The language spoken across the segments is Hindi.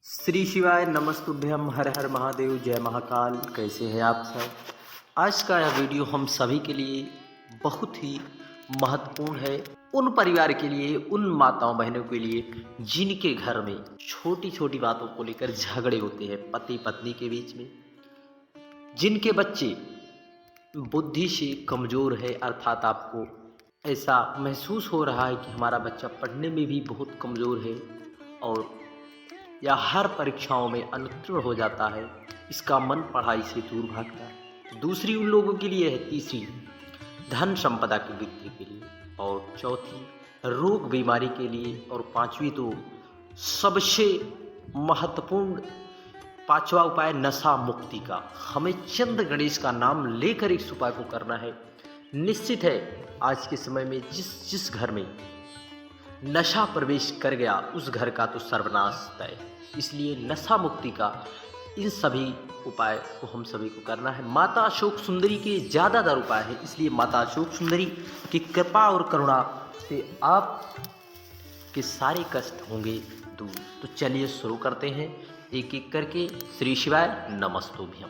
श्री शिवाय नमस्तुभ्यम हर हर महादेव जय महाकाल। कैसे हैं आप सब। आज का यह वीडियो हम सभी के लिए बहुत ही महत्वपूर्ण है। उन परिवार के लिए, उन माताओं बहनों के लिए जिनके घर में छोटी छोटी बातों को लेकर झगड़े होते हैं पति पत्नी के बीच में, जिनके बच्चे बुद्धि से कमज़ोर है, अर्थात आपको ऐसा महसूस हो रहा है कि हमारा बच्चा पढ़ने में भी बहुत कमज़ोर है और या हर परीक्षाओं में अनुत्तीर्ण हो जाता है, इसका मन पढ़ाई से दूर भागता है। दूसरी उन लोगों के लिए है, तीसरी धन संपदा की वृद्धि के लिए, और चौथी रोग बीमारी के लिए, और पांचवी तो सबसे महत्वपूर्ण पांचवा उपाय नशा मुक्ति का। हमें चंद्र गणेश का नाम लेकर इस उपाय को करना है। निश्चित है आज के समय में जिस घर में नशा प्रवेश कर गया उस घर का तो सर्वनाश तय। इसलिए नशा मुक्ति का इन सभी उपाय को हम सभी को करना है। माता अशोक सुंदरी के ज़्यादातर उपाय है, इसलिए माता अशोक सुंदरी की कृपा और करुणा से आप के सारे कष्ट होंगे दूर। तो चलिए शुरू करते हैं एक एक करके। श्री शिवाय नमस्तुभ्यम।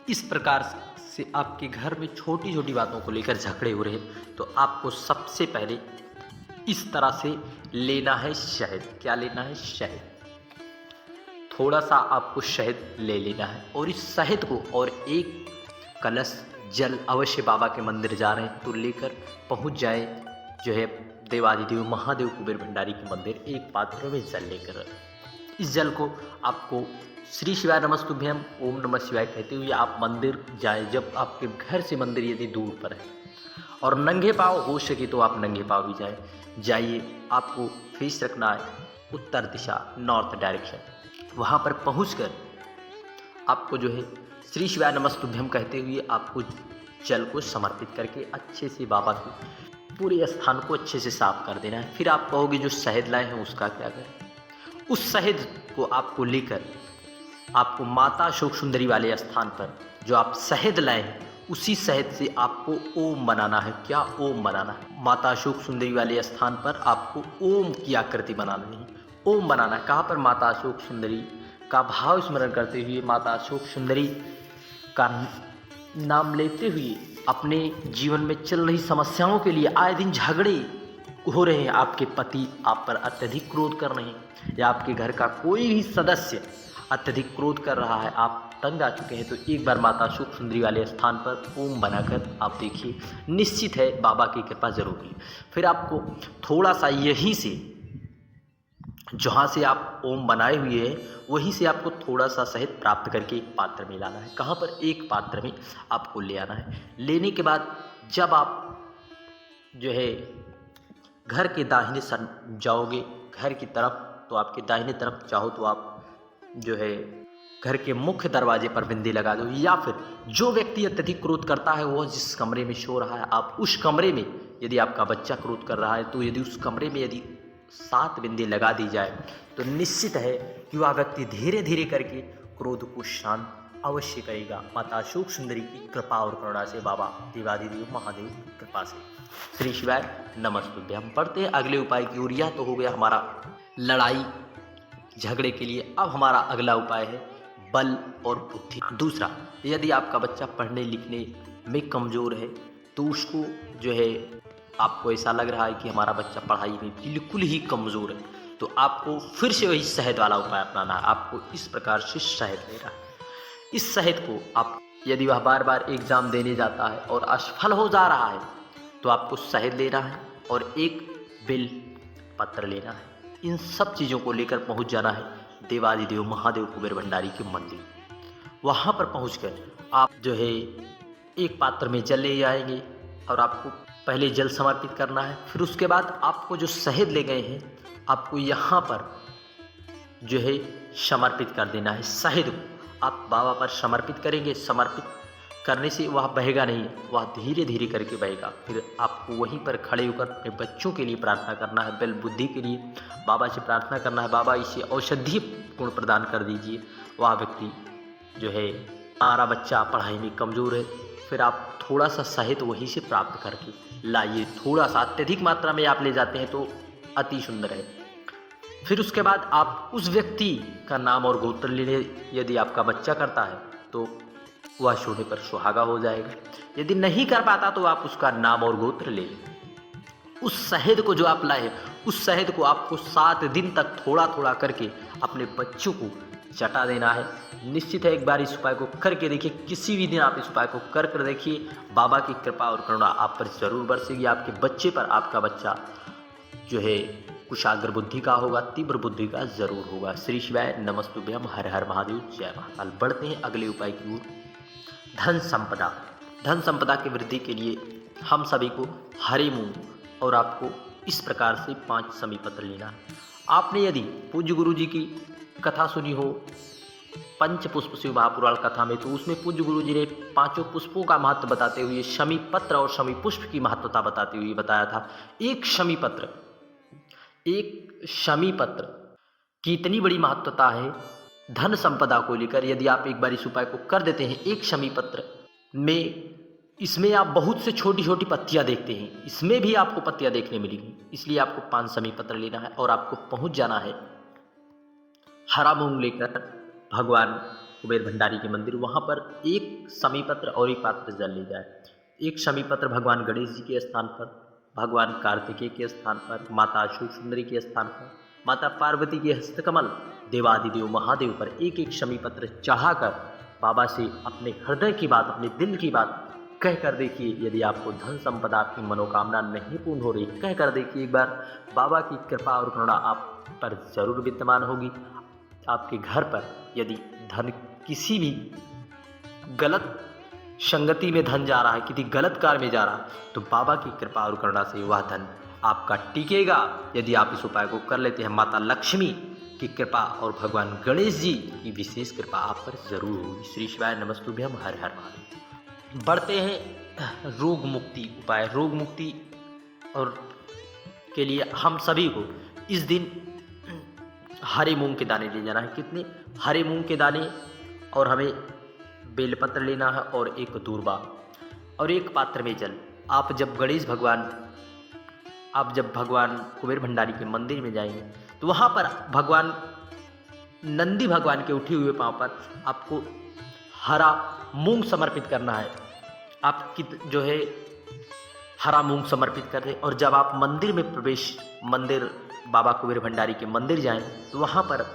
इस प्रकार से आपके घर में छोटी छोटी बातों को लेकर झगड़े हो रहे हैं तो आपको सबसे पहले इस तरह से लेना है शहद। क्या लेना है? शहद। थोड़ा सा आपको शहद ले लेना है और इस शहद को और एक कलश जल अवश्य बाबा के मंदिर जा रहे हैं तो लेकर पहुंच जाए, जो है देवादिदेव महादेव कुबेर भंडारी के मंदिर। एक पात्र में जल लेकर इस जल को आपको श्री शिवाय नमस्तुभ्यम ओम नमः शिवाय कहते हुए आप मंदिर जाए। जब आपके घर से मंदिर यदि दूर पर है और नंगे पाँव हो सके तो आप नंगे पाँव भी जाइए। आपको फेस रखना है उत्तर दिशा, नॉर्थ डायरेक्शन। वहाँ पर पहुँचकर आपको जो है श्री शिवाय नमस्तुभ्यम कहते हुए आपको जल को समर्पित करके अच्छे से बाबा के पूरे स्थान को अच्छे से साफ कर देना है। फिर आप कहोगे जो शहद लाए हैं उसका क्या करें? उस शहद को आपको लेकर आपको माता अशोक सुंदरी वाले स्थान पर जो आप शहद लाए हैं उसी शहद से आपको ओम बनाना है। क्या ओम बनाना है? माता अशोक सुंदरी वाले स्थान पर आपको ओम की आकृति बनानी है। ओम बनाना है। कहाँ पर? माता अशोक सुंदरी का भाव स्मरण करते हुए, माता अशोक सुंदरी का नाम लेते हुए अपने जीवन में चल रही समस्याओं के लिए आए दिन झगड़े हो रहे हैं, आपके पति आप पर अत्यधिक क्रोध कर रहे हैं या आपके घर का कोई भी सदस्य अत्यधिक क्रोध कर रहा है, आप तंग आ चुके हैं, तो एक बार माता अशोक सुंदरी वाले स्थान पर ओम बनाकर आप देखिए, निश्चित है बाबा की कृपा जरूर होगी। फिर आपको थोड़ा सा यहीं से, जहाँ से आप ओम बनाए हुए हैं वहीं से आपको थोड़ा सा शहद प्राप्त करके एक पात्र में लाना है। कहाँ पर? एक पात्र में आपको ले आना है। लेने के बाद जब आप जो है घर के दाहिने सर जाओगे घर की तरफ, तो आपके दाहिने तरफ चाहो तो आप जो है घर के मुख्य दरवाजे पर बिंदी लगा दो, या फिर जो व्यक्ति अत्यधिक क्रोध करता है वह जिस कमरे में सो रहा है आप उस कमरे में, यदि आपका बच्चा क्रोध कर रहा है तो यदि उस कमरे में यदि 7 बिंदी लगा दी जाए तो निश्चित है कि वह व्यक्ति धीरे धीरे करके क्रोध को शांत अवश्य करेगा। माता अशोक सुंदरी की कृपा और करुणा से, बाबा देवादिदेव महादेव की कृपा से। श्री शिवाय नमस्तुभ्यम। हम पढ़ते हैं अगले उपाय की ओर। यह तो हो गया हमारा लड़ाई झगड़े के लिए। अब हमारा अगला उपाय है बल और बुद्धि। दूसरा, यदि आपका बच्चा पढ़ने लिखने में कमज़ोर है तो उसको जो है आपको ऐसा लग रहा है कि हमारा बच्चा पढ़ाई में बिल्कुल ही कमज़ोर है, तो आपको फिर से वही शहद वाला उपाय अपनाना है। आपको इस प्रकार से शहद लेना है। इस शहद को आप, यदि वह बार बार एग्ज़ाम देने जाता है और असफल हो जा रहा है तो आपको शहद लेना है और एक बिल पत्र लेना है। इन सब चीज़ों को लेकर पहुंच जाना है देवादिदेव महादेव कुबेर भंडारी के मंदिर। वहां पर पहुंचकर आप जो है एक पात्र में जल ले जाएंगे और आपको पहले जल समर्पित करना है। फिर उसके बाद आपको जो शहद ले गए हैं आपको यहाँ पर जो है समर्पित कर देना है। शहद को आप बाबा पर समर्पित करेंगे। समर्पित करने से वह बहेगा नहीं, वह धीरे धीरे करके बहेगा। फिर आपको वहीं पर खड़े होकर अपने बच्चों के लिए प्रार्थना करना है, बल बुद्धि के लिए बाबा से प्रार्थना करना है, बाबा इसे औषधीय गुण प्रदान कर दीजिए। वह व्यक्ति जो है, हमारा बच्चा पढ़ाई में कमज़ोर है, फिर आप थोड़ा सा शहद वहीं से प्राप्त करके लाइए। थोड़ा सा, अत्यधिक मात्रा में आप ले जाते हैं तो अति सुंदर है। फिर उसके बाद आप उस व्यक्ति का नाम और गोत्र ले लें। यदि आपका बच्चा करता है तो वह सोने पर सुहागा हो जाएगा। यदि नहीं कर पाता तो आप उसका नाम और गोत्र ले लें। उस शहद को जो आप लाए हैं, उस शहद को आपको 7 दिन तक थोड़ा थोड़ा करके अपने बच्चों को चटा देना है। निश्चित है एक बार इस उपाय को करके देखिए, किसी भी दिन आप इस उपाय को कर देखिए, बाबा की कृपा और करुणा आप पर जरूर बरसेगी। आपके बच्चे पर आपका बच्चा जो है कुशाग्र बुद्धि का होगा, तीव्र बुद्धि का जरूर होगा। श्री शिवाय नमस्तुभ्यम, हर हर महादेव, जय महाकाल। बढ़ते हैं अगले उपाय की ओर। धन संपदा। धन संपदा की वृद्धि के लिए हम सभी को हरे मूंग और आपको इस प्रकार से 5 समी पत्र लेना है। आपने यदि पूज्य गुरु जी की कथा सुनी हो पंच पुष्प शिव महापुराण कथा में, तो उसमें पूज्य गुरु जी ने 5 पुष्पों का महत्व बताते हुए शमी पत्र और शमी पुष्प की महत्वता बताते हुए बताया था। एक शमी पत्र की इतनी बड़ी महत्वता है धन संपदा को लेकर। यदि आप एक बार इस उपाय को कर देते हैं, एक शमी पत्र में, इसमें आप बहुत से छोटी छोटी पत्तियां देखते हैं, इसमें भी आपको पत्तियां देखने मिलेंगी। इसलिए आपको 5 समी पत्र लेना है और आपको पहुंच जाना है हरा मूंग लेकर भगवान कुबेर भंडारी के मंदिर। वहां पर एक समी पत्र और एक पात्र जल ले जाए। एक शमी पत्र भगवान गणेश जी के स्थान पर, भगवान कार्तिकेय के स्थान पर, माता अशोक सुंदरी के स्थान पर, माता पार्वती के हस्तकमल, देवादिदेव महादेव पर एक एक शमी पत्र चढ़ाकर बाबा से अपने हृदय की बात, अपने दिल की बात कह कर देखिए। यदि आपको धन संपदा की मनोकामना नहीं पूर्ण हो रही, कह कर देखिए एक बार, बाबा की कृपा और करुणा आप पर जरूर विद्यमान होगी। आपके घर पर यदि धन किसी भी गलत संगति में धन जा रहा है, किसी गलत कार्य में जा रहा है, तो बाबा की कृपा और करुणा से वह धन आपका टिकेगा। यदि आप इस उपाय को कर लेते हैं, माता लक्ष्मी की कृपा और भगवान गणेश जी की विशेष कृपा आप पर जरूर होगी। श्री शिवाय नमस्तुभ्यम, हर हर महादेव। बढ़ते हैं रोग मुक्ति उपाय। रोग मुक्ति और के लिए हम सभी को इस दिन हरे मूंग के दाने ले जाना है। कितने? हरे मूंग के दाने, और हमें बेलपत्र लेना है और एक दूर्बा और एक पात्र में जल। आप जब भगवान कुबेर भंडारी के मंदिर में जाएंगे तो वहाँ पर भगवान नंदी भगवान के उठे हुए पांव पर आपको हरा मूंग समर्पित करना है। आप जो है हरा मूंग समर्पित कर दें, और जब आप मंदिर में मंदिर बाबा कुबेर भंडारी के मंदिर जाएं तो वहाँ पर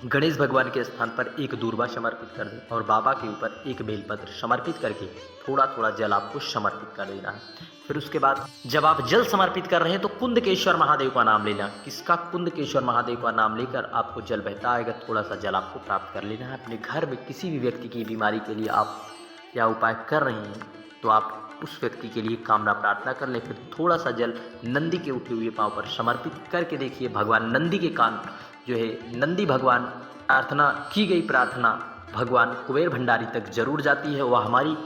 गणेश भगवान के स्थान पर एक दूर्बा समर्पित कर दें और बाबा के ऊपर एक बेलपत्र समर्पित करके थोड़ा थोड़ा जल आपको समर्पित कर देना है। फिर उसके बाद जब आप जल समर्पित कर रहे हैं तो कुंदकेश्वर महादेव का नाम लेना। किसका? कुंदकेश्वर महादेव का नाम लेकर आपको जल बहता आएगा, थोड़ा सा जल आपको प्राप्त कर लेना है। अपने घर में किसी भी व्यक्ति की बीमारी के लिए आप क्या उपाय कर रहे हैं तो आप उस व्यक्ति के लिए कामना प्रार्थना कर लें। फिर थोड़ा सा जल नंदी के उठे हुए पांव पर समर्पित करके देखिए, भगवान नंदी के कान जो है, नंदी भगवान प्रार्थना की गई प्रार्थना भगवान कुबेर भंडारी तक जरूर जाती है। वह हमारी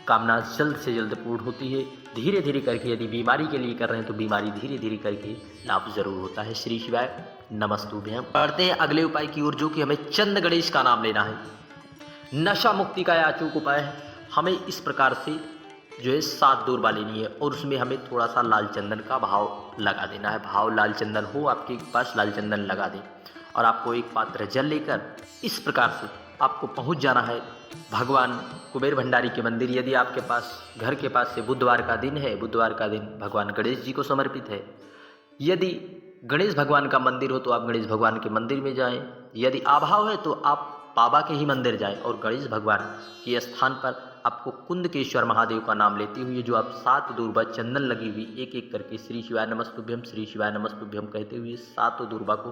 कामना जल्द से जल्द पूर्ण होती है। धीरे धीरे करके यदि बीमारी के लिए कर रहे हैं तो बीमारी धीरे धीरे करके लाभ जरूर होता है। श्री शिवाय नमस्तुभ्यम। बढ़ते हैं अगले उपाय की ओर, जो कि हमें चंद गणेश का नाम लेना है। नशा मुक्ति का अचूक उपाय है। हमें इस प्रकार से जो है 7 दूर्बा लेनी है और उसमें हमें थोड़ा सा लाल चंदन का भाव लगा देना है। भाव लाल चंदन हो आपके पास, लाल चंदन लगा दें और आपको एक पात्र जल लेकर इस प्रकार से आपको पहुंच जाना है भगवान कुबेर भंडारी के मंदिर। यदि आपके पास घर के पास से बुधवार का दिन है, बुधवार का दिन भगवान गणेश जी को समर्पित है। यदि गणेश भगवान का मंदिर हो तो आप गणेश भगवान के मंदिर में जाएं। यदि अभाव है तो आप बाबा के ही मंदिर जाएं और गणेश भगवान के स्थान पर आपको कुंदकेश्वर महादेव का नाम लेते हुए जो आप 7 दूर्बा चंदन लगी हुई एक एक करके श्री शिवाय नमस्तुभ्यम, श्री शिवाय नमस्तुभ्यम कहते हुए 7 दूर्बा को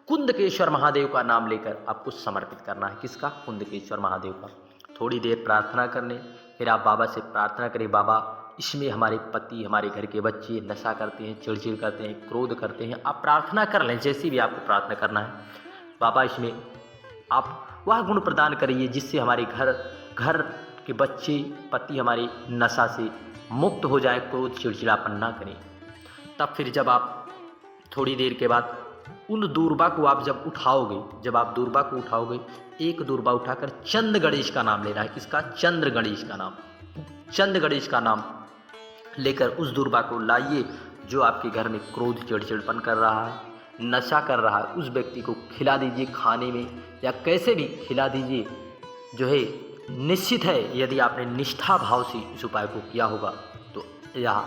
कुंदकेश्वर महादेव का नाम लेकर आपको समर्पित करना है। किसका? कुंदकेश्वर महादेव का। थोड़ी देर प्रार्थना करने, फिर आप बाबा से प्रार्थना करें, बाबा इसमें हमारे पति, हमारे घर के बच्चे नशा करते हैं, चिड़चिड़ करते हैं, क्रोध करते हैं। आप प्रार्थना कर लें, जैसी भी आपको प्रार्थना करना है। बाबा इसमें आप वह गुण प्रदान करिए जिससे हमारे घर के बच्चे, पति हमारे नशा से मुक्त हो जाए, क्रोध चिड़चिड़ापन ना करें। तब फिर जब आप थोड़ी देर के बाद उन दूर्बा को आप जब आप दूर्बा को उठाओगे, एक दूर्बा उठाकर चंद गणेश का नाम लेना है। किसका? चंद्र गणेश का नाम। चंद गणेश का नाम लेकर उस दूर्बा को लाइए जो आपके घर में क्रोध चिड़चिड़पन कर रहा है, नशा कर रहा है उस व्यक्ति को खिला दीजिए खाने में या कैसे भी खिला दीजिए। जो है निश्चित है यदि आपने निष्ठा भाव से इस उपाय को किया होगा तो यह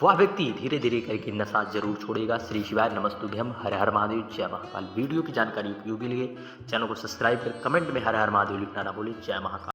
वह व्यक्ति धीरे धीरे करके नशा जरूर छोड़ेगा। श्री शिवाय नमस्तुभ्यम, हर हर महादेव, जय महाकाल। वीडियो की जानकारी उपयोगी लगे चैनल को सब्सक्राइब कर कमेंट में हर हर महादेव लिखना ना भूलें। जय महाकाल।